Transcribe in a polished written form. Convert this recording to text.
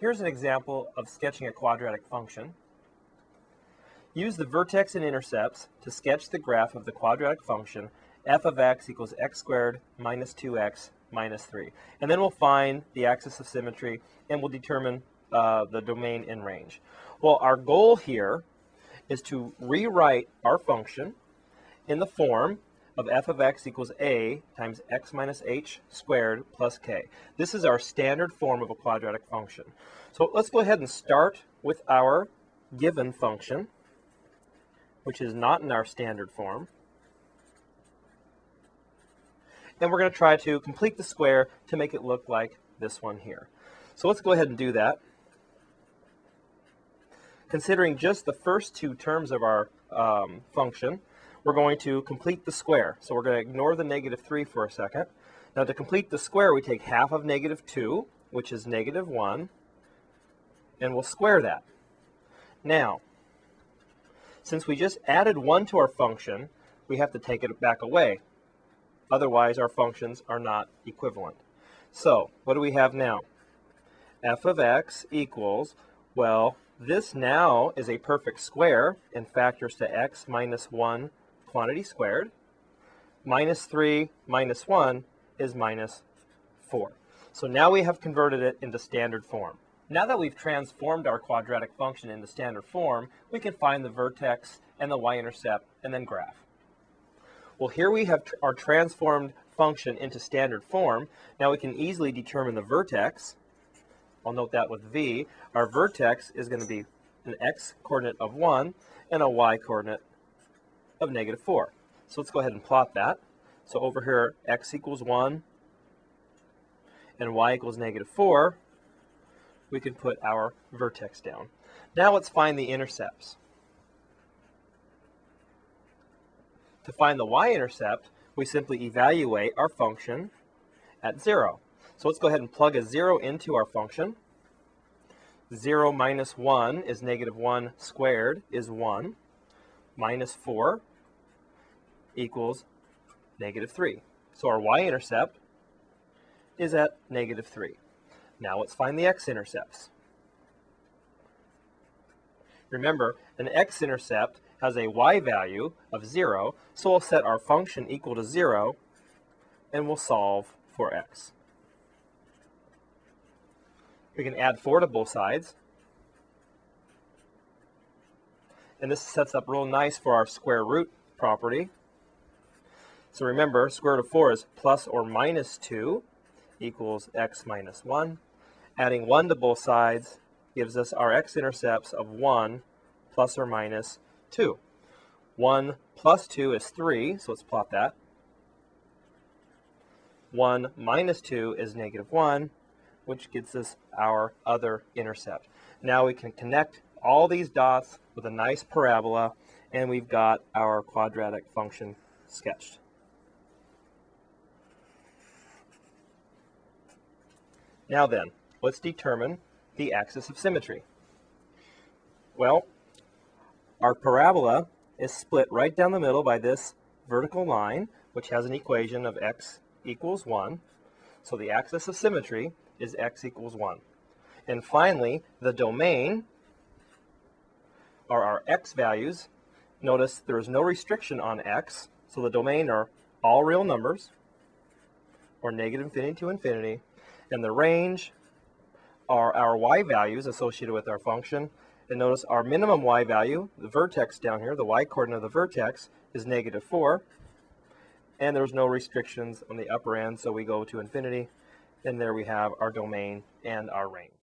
Here's an example of sketching a quadratic function. Use the vertex and intercepts to sketch the graph of the quadratic function f of x equals x squared minus 2x minus 3. And then we'll find the axis of symmetry and we'll determine the domain in range. Well, our goal here is to rewrite our function in the form of f of x equals a times x minus h squared plus k. This is our standard form of a quadratic function. So let's go ahead and start with our given function, which is not in our standard form. And we're going to try to complete the square to make it look like this one here. So let's go ahead and do that. Considering just the first two terms of our function, we're going to complete the square. So we're going to ignore the negative 3 for a second. Now to complete the square, we take half of negative 2, which is negative 1, and we'll square that. Now, since we just added 1 to our function, we have to take it back away. Otherwise, our functions are not equivalent. So, what do we have now? F of x equals, well, this now is a perfect square and factors to x minus 1 quantity squared. Minus 3 minus 1 is minus 4. So now we have converted it into standard form. Now that we've transformed our quadratic function into standard form, we can find the vertex and the y-intercept and then graph. Well, here we have our transformed function into standard form. Now we can easily determine the vertex. I'll note that with v. Our vertex is going to be an x-coordinate of 1 and a y-coordinate of negative 4. So let's go ahead and plot that. So over here, x equals 1 and y equals negative 4. We can put our vertex down. Now let's find the intercepts. To find the y-intercept, we simply evaluate our function at 0. So let's go ahead and plug a 0 into our function. 0 minus 1 is negative 1 squared is 1. Minus 4 equals negative 3. So our y-intercept is at negative 3. Now let's find the x-intercepts. Remember, an x-intercept has a y value of 0, so we'll set our function equal to 0 and we'll solve for x. We can add 4 to both sides. And this sets up real nice for our square root property. So remember, square root of 4 is plus or minus 2 equals x minus 1. Adding 1 to both sides gives us our x-intercepts of 1 plus or minus 2. 1 plus 2 is 3, so let's plot that. 1 minus 2 is negative 1, which gets us our other intercept. Now we can connect all these dots with a nice parabola, and we've got our quadratic function sketched. Now then, let's determine the axis of symmetry. Well, our parabola is split right down the middle by this vertical line, which has an equation of x equals 1. So the axis of symmetry is x equals 1. And finally, the domain are our x values. Notice there is no restriction on x, so the domain are all real numbers, or negative infinity to infinity. And the range are our y values associated with our function. And notice our minimum y value, the vertex down here, the y-coordinate of the vertex, is negative 4. And there's no restrictions on the upper end, so we go to infinity. And there we have our domain and our range.